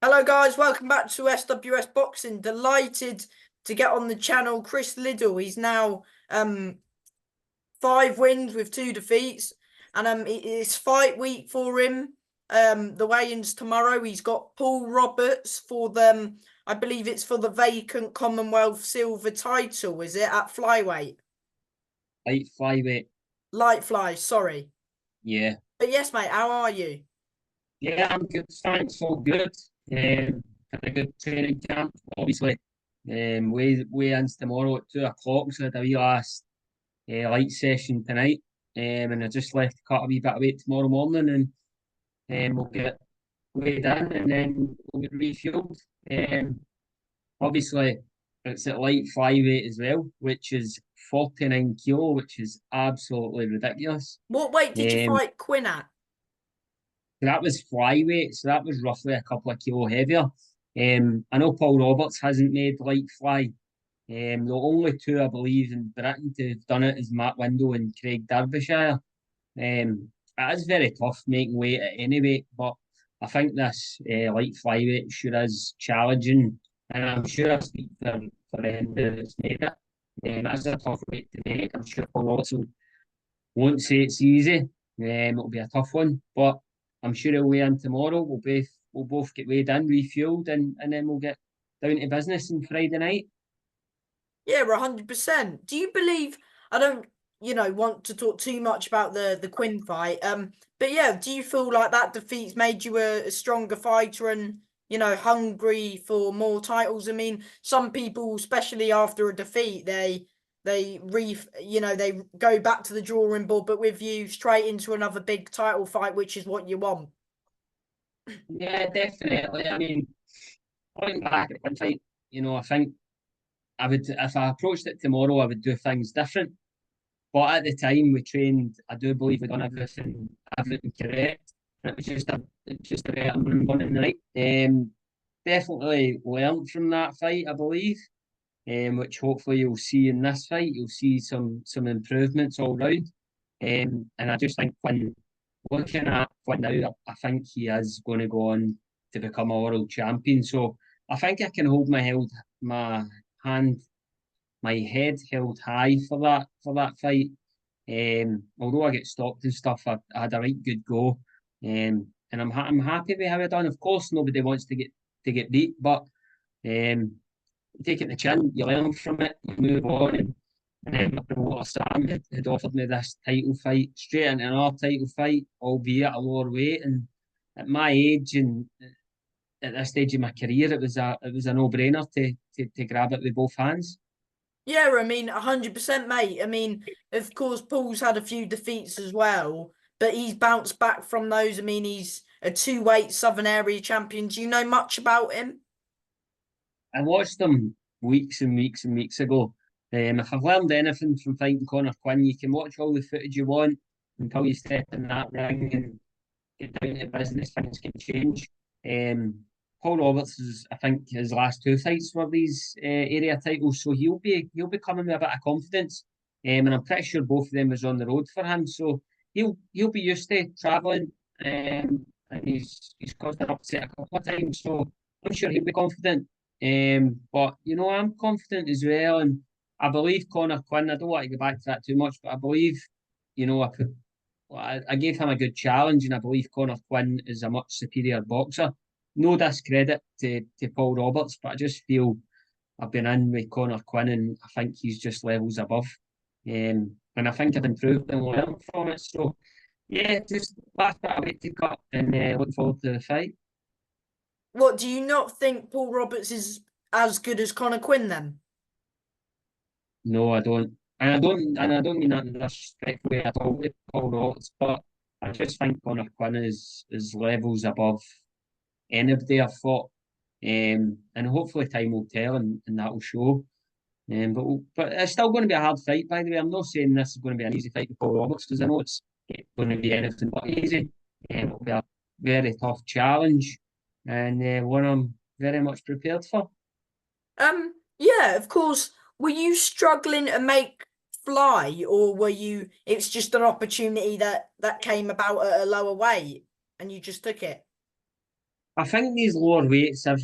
Hello guys, welcome back to SWS Boxing. Delighted to get on the channel Chris Liddell. He's now 5 wins with 2 defeats. And it's fight week for him. The weigh-ins tomorrow. He's got Paul Roberts for them. I believe it's for the vacant Commonwealth silver title, is it? At flyweight. Light flyweight. Light fly, sorry. Yeah. But yes, mate, how are you? Yeah, I'm good. Thanks, all good. Had a good training camp, obviously. Weigh-ins tomorrow at 2 o'clock, so I had a wee last light session tonight. And I just left to cut a wee bit of weight tomorrow morning, and we'll get weighed in, and then we'll get refueled. Obviously, it's at light flyweight as well, which is 49 kilo, which is absolutely ridiculous. What weight did you Um, fight Quinn at? That was flyweight, so that was roughly a couple of kilo heavier. I know Paul Roberts hasn't made light fly. The only two I believe in Britain to have done it is Matt Window and Craig Derbyshire. It is very tough making weight at any weight, but I think this light flyweight sure is challenging, and I'm sure I speak for anybody that's made it. It's a tough weight to make. I'm sure Paul Roberts won't say it's easy. It'll be a tough one, but I'm sure he'll weigh in tomorrow. We'll both get weighed in, refueled, and then we'll get down to business on Friday night. Yeah, 100%. Do you believe, I don't, want to talk too much about the Quinn fight. But yeah, do you feel like that defeat's made you a stronger fighter and, hungry for more titles? I mean, some people, especially after a defeat, they go back to the drawing board, but with you straight into another big title fight, which is what you want. Yeah, definitely. I mean, going back at one fight, I think I would, if I approached it tomorrow, I would do things different. But at the time we trained, I do believe we done everything correct. It was just a better one in the night. Definitely learned from that fight, I believe. Which hopefully you'll see in this fight. You'll see some improvements all round. And I just think when looking at Quinn now, I think he is going to go on to become a world champion. So I think I can hold my hand, my head held high for that fight. Although I get stopped and stuff, I had a right good go. And I'm happy with how I done. Of course, nobody wants to get beat, but um, take it in the chin, you learn from it, you move on. And then my promoter Sam had offered me this title fight, straight into another title fight, albeit at a lower weight. And at my age and at this stage of my career, it was a no-brainer to grab it with both hands. Yeah, I mean, 100%, mate. I mean, of course, Paul's had a few defeats as well, but he's bounced back from those. I mean, he's a two-weight Southern Area champion. Do you know much about him? I watched them weeks and weeks and weeks ago. If I've learned anything from fighting Conor Quinn, you can watch all the footage you want until you step in that ring and get down to business, things can change. Paul Roberts is, I think, his last two fights were these area titles, so he'll be coming with a bit of confidence. And I'm pretty sure both of them was on the road for him, so he'll be used to travelling. And he's caused an upset a couple of times, so I'm sure he'll be confident. But I'm confident as well, and I believe Conor Quinn. I don't want to go back to that too much, but I believe, I could. I gave him a good challenge, and I believe Conor Quinn is a much superior boxer. No discredit to Paul Roberts, but I just feel I've been in with Conor Quinn, and I think he's just levels above. And I think I've improved and learned from it. So, yeah, just last bit of weight to cut, and look forward to the fight. What, do you not think Paul Roberts is as good as Conor Quinn then? No, I don't. And I don't mean that in a disrespectful way at all with Paul Roberts, but I just think Conor Quinn is levels above anybody I've fought. And hopefully time will tell and that will show. But it's still going to be a hard fight, by the way. I'm not saying this is going to be an easy fight for Paul Roberts because I know it's going to be anything but easy. It'll be a very tough challenge and one I'm very much prepared for. Yeah, of course. Were you struggling to make fly, or were you? It's just an opportunity that came about at a lower weight, and you just took it. I think these lower weights, I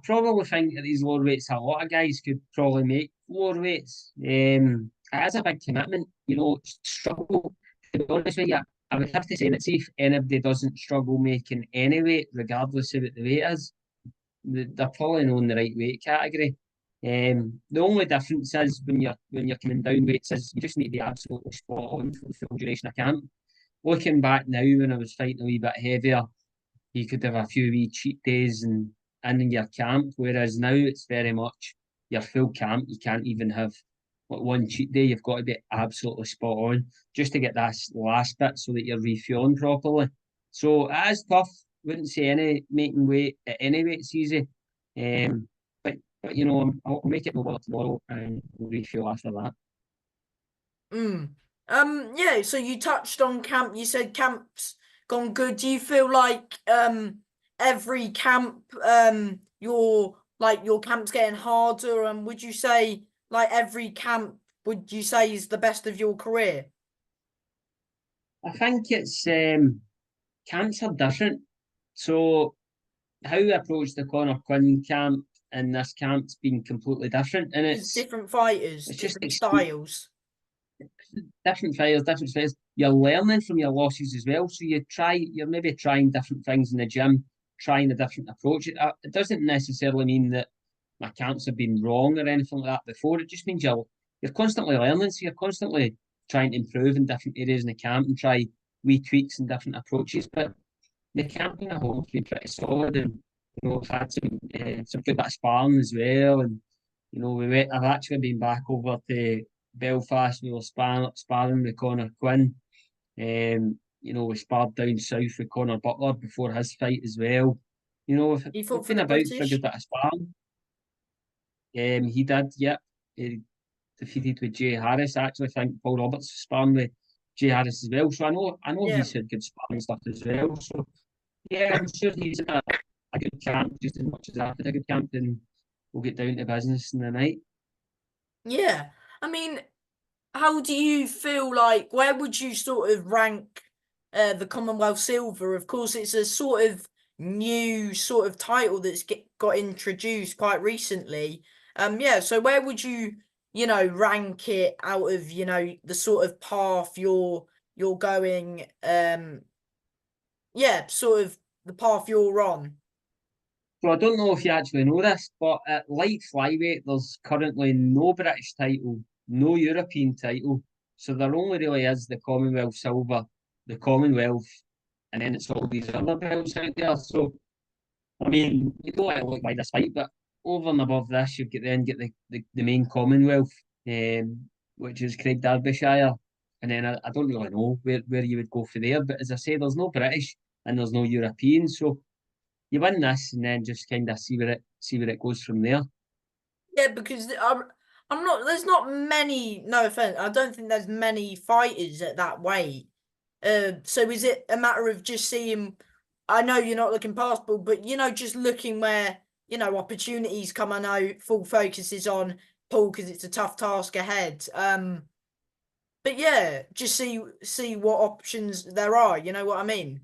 probably think at these lower weights, a lot of guys could probably make lower weights. It is a big commitment, struggle. To be honest with you, I would have to say that see if anybody doesn't struggle making any weight, regardless of what the weight is, they're probably not in the right weight category. The only difference is when you're coming down weights is you just need to be absolutely spot on for the full duration of camp. Looking back now, when I was fighting a wee bit heavier, you could have a few wee cheat days and in your camp, whereas now it's very much your full camp. You can't even have one cheat day. You've got to be absolutely spot on just to get that last bit so that you're refueling properly. So it is tough. Wouldn't say any making weight at any weight's easy. But I'll make it over tomorrow and we'll refuel after that. Mm. Yeah, so you touched on camp. You said camp's gone good. Do you feel like every camp your camp's getting harder, and would you say like every camp would you say is the best of your career? I think it's camps are different. So how we approach the Connor Quinn camp and this camp's been completely different, and Because it's different fighters, it's just different styles. different fighters, different styles. You're learning from your losses as well, so you're maybe trying different things in the gym, trying a different approach. It doesn't necessarily mean that my camps have been wrong or anything like that before. It just means you're constantly learning, so you're constantly trying to improve in different areas in the camp and try wee tweaks and different approaches. But the camping at home has been pretty solid, and we've had some good bit of sparring as well. And I've actually been back over to Belfast. We were sparring with Connor Quinn. We sparred down south with Connor Butler before his fight as well. He We've fought for been the about for a British. good bit of sparring. He did, yep. He defeated with Jay Harris. Actually, I think Paul Roberts was sparring with Jay Harris as well. So I know Yeah. he's had good sparring stuff as well. So yeah, I'm sure he's in a good camp just as much as I've had a good camp, and we'll get down to business in the night. Yeah. I mean, how do you feel like where would you sort of rank the Commonwealth Silver? Of course, it's a sort of new sort of title that's got introduced quite recently. Yeah, so where would you rank it out of, the sort of path you're going yeah, sort of the path you're on. So I don't know if you actually know this, but at light flyweight, there's currently no British title, no European title. So there only really is the Commonwealth Silver, the Commonwealth, and then it's all these other belts out there. So I mean, you don't want to look like this fight, but over and above this, you get the main Commonwealth, which is Craig Derbyshire, and then I don't really know where you would go for there. But as I say, there's no British and there's no European, so you win this and then just kind of see where it goes from there. Yeah, because I'm not. There's not many. No offense. I don't think there's many fighters at that weight. So is it a matter of just seeing? I know you're not looking past Paul, but just looking where opportunities come. I know full focus is on Paul because it's a tough task ahead. But yeah, just see what options there are. You know what I mean?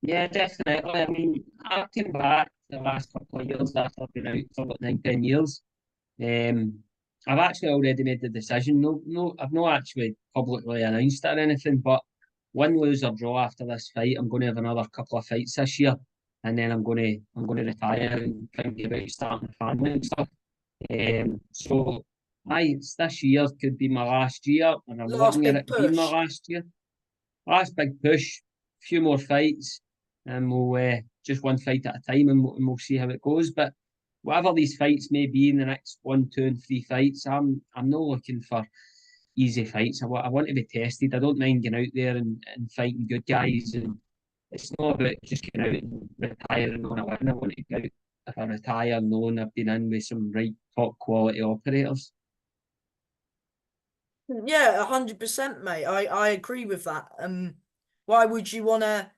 Yeah, definitely. I mean, I've come back the last couple of years after I've been out for about 9, 10 years. Um, I've actually already made the decision. No, no, I've not actually publicly announced it or anything, but win, lose or draw after this fight, I'm going to have another couple of fights this year, and then I'm going to retire and think about starting a family and stuff. So, this year could be my last year, and I'm Last looking at big it being my push. last year. Last big push, a few more fights, and we'll just one fight at a time, and we'll see how it goes. But whatever these fights may be in the next 1, 2, and 3 fights, I'm not looking for easy fights. I want to be tested. I don't mind getting out there and fighting good guys, and it's not about just getting out and retiring on a win. I want to get out if I retire knowing I've been in with some right top quality operators. Yeah, 100%, mate. I agree with that. Why would you want to,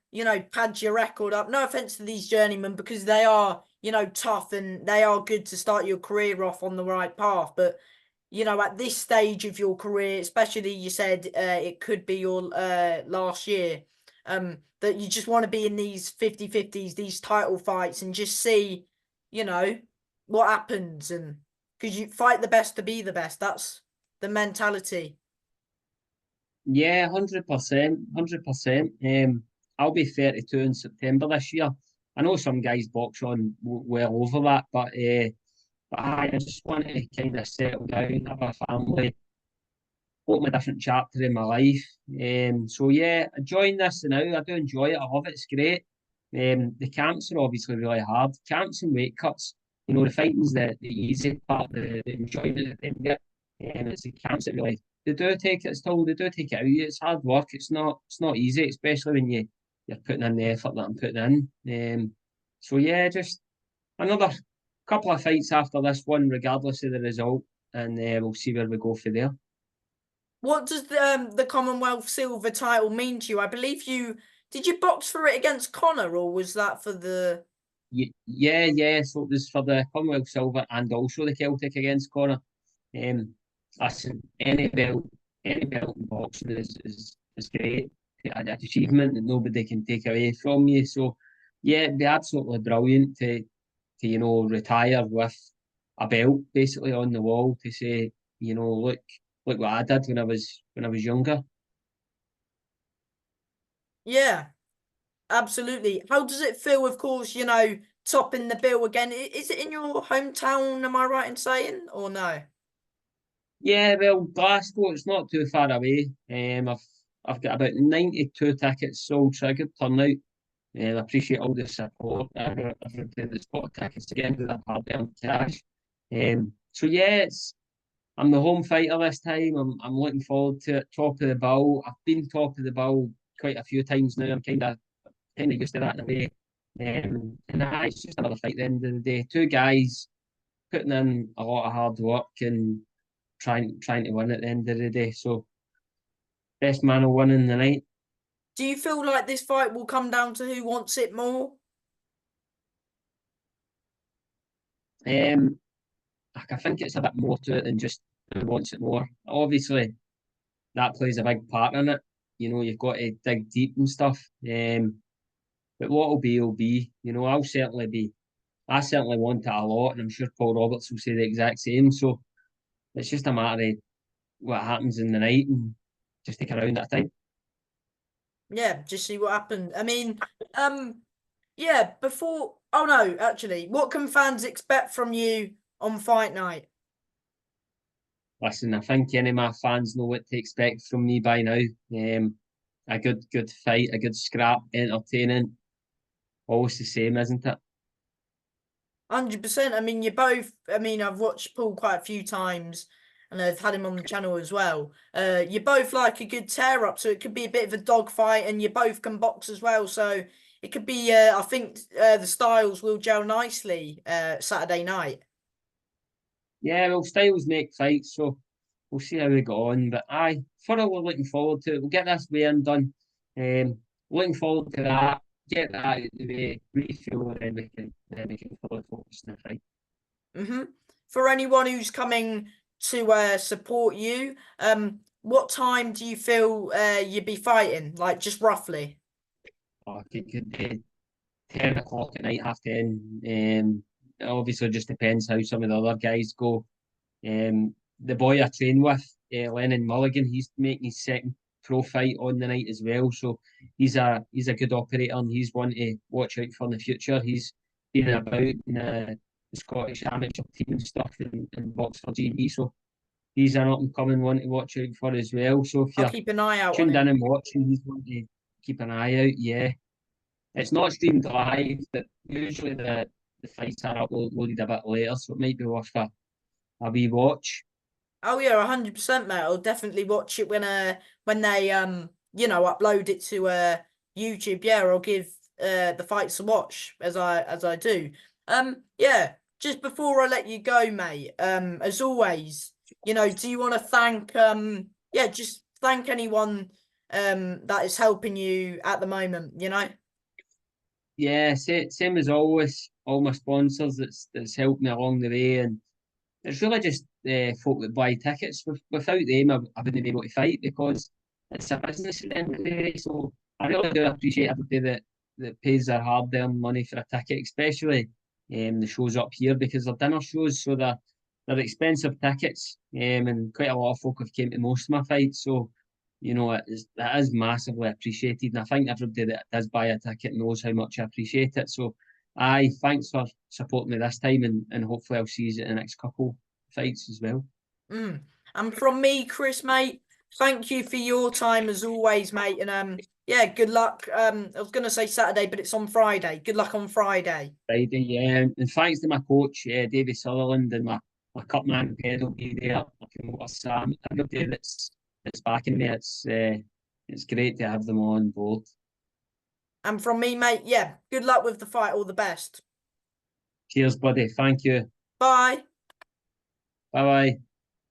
pad your record up? No offense to these journeymen because they are, tough and they are good to start your career off on the right path. But, at this stage of your career, especially you said it could be your last year. that you just want to be in these 50-50s, these title fights, and just see, you know, what happens. And because you fight the best to be the best, that's the mentality. Yeah, 100%, 100%. I'll be 32 in September this year. I know some guys box on well over that, but I just want to kind of settle down, have a family, open a different chapter in my life. So yeah, enjoying this now. I do enjoy it. I love it. It's great. The camps are obviously really hard. Camps and weight cuts. You know, the fighting's the easy part, the enjoyment of them get. It's the camps that really they do take it still. They do take it out of you. It's hard work. It's not easy, especially when you're putting in the effort that I'm putting in. So yeah, just another couple of fights after this one, regardless of the result, and we'll see where we go for there. What does the Commonwealth silver title mean to you? I believe you did you box for it against Connor, or was that for the? Yeah. So it was for the Commonwealth Silver and also the Celtic against Connor. Listen, any belt in boxing is great. An achievement that nobody can take away from you. So, yeah, it'd be absolutely brilliant to retire with a belt basically on the wall to say, look what I did when I was younger. Yeah, absolutely. How does it feel? Of course, topping the bill again. Is it in your hometown? Am I right in saying, or no? Yeah, well, Glasgow, it's not too far away. I've got about 92 tickets sold, so a good turnout. I appreciate all the support. Everybody that's bought tickets again because I've hardly earned cash. So yeah, I'm the home fighter this time. I'm looking forward to it. Top of the bill. I've been top of the bill quite a few times now. I'm kind of used to that in a way. It's just another fight at the end of the day. Two guys putting in a lot of hard work and trying to win at the end of the day. So best man will win in the night. Do you feel like this fight will come down to who wants it more? Um, I think it's a bit more to it than just who wants it more. Obviously, that plays a big part in it. You've got to dig deep and stuff. But what will be. I certainly want it a lot, and I'm sure Paul Roberts will say the exact same. So it's just a matter of what happens in the night and just take a round at a time. Yeah, just see what happened. I mean, yeah, before. Oh no, actually, what can fans expect from you on fight night? Listen, I think any of my fans know what to expect from me by now. A good fight, a good scrap, entertaining, always the same, isn't it? 100%. I mean, you're both. I mean, I've watched Paul quite a few times, and I've had him on the channel as well. You're both like a good tear up, so it could be a bit of a dog fight, and you both can box as well. So it could be. I think the styles will gel nicely Saturday night. Yeah, well, styles make fights, so we'll see how we go on. But thoroughly looking forward to it. We'll get this weigh-in done. Looking forward to that. Get that out of the way, refuel, and then we can fully focus on the fight. For anyone who's coming to support you, what time do you feel you'd be fighting? Like just roughly. It could be 10 o'clock at night, half 10. It obviously just depends how some of the other guys go. The boy I train with, Lennon Mulligan, he's making his second pro fight on the night as well. So he's a good operator and he's one to watch out for in the future. He's been about in the Scottish amateur team and stuff and box for GB. So he's an up and coming one to watch out for as well. So if I'll you're keep an eye out on tuned in him. and watching, he's one to keep an eye out. Yeah, it's not streamed live, but usually the fights are uploaded a bit later, so it might be worth a wee watch. Oh yeah, 100%, mate. I'll definitely watch it when they upload it to YouTube. Yeah, I'll give the fights a watch as I do. Yeah, just before I let you go, mate, as always, do you want to thank just thank anyone that is helping you at the moment, Yeah, same as always. All my sponsors that's helped me along the way, and it's really just folk that buy tickets. Without them, I wouldn't be able to fight because it's a business at the end of the day. So I really do appreciate everybody that pays their hard-earned money for a ticket, especially the shows up here, because they're dinner shows, so they're expensive tickets, and quite a lot of folk have came to most of my fights, so that is massively appreciated, and I think everybody that does buy a ticket knows how much I appreciate it. So, aye, thanks for supporting me this time, and hopefully I'll see you in the next couple fights as well. And from me, Chris, mate, thank you for your time as always, mate. And yeah, good luck. I was gonna say Saturday, but it's on Friday. Good luck on Friday. Friday, yeah, and thanks to my coach, Davy Sutherland, and my cup man Pedro will be there. I can watch Sam, everybody that's backing me. It's great to have them on board. And from me, mate, yeah, good luck with the fight. All the best. Cheers, buddy. Thank you. Bye. Bye bye.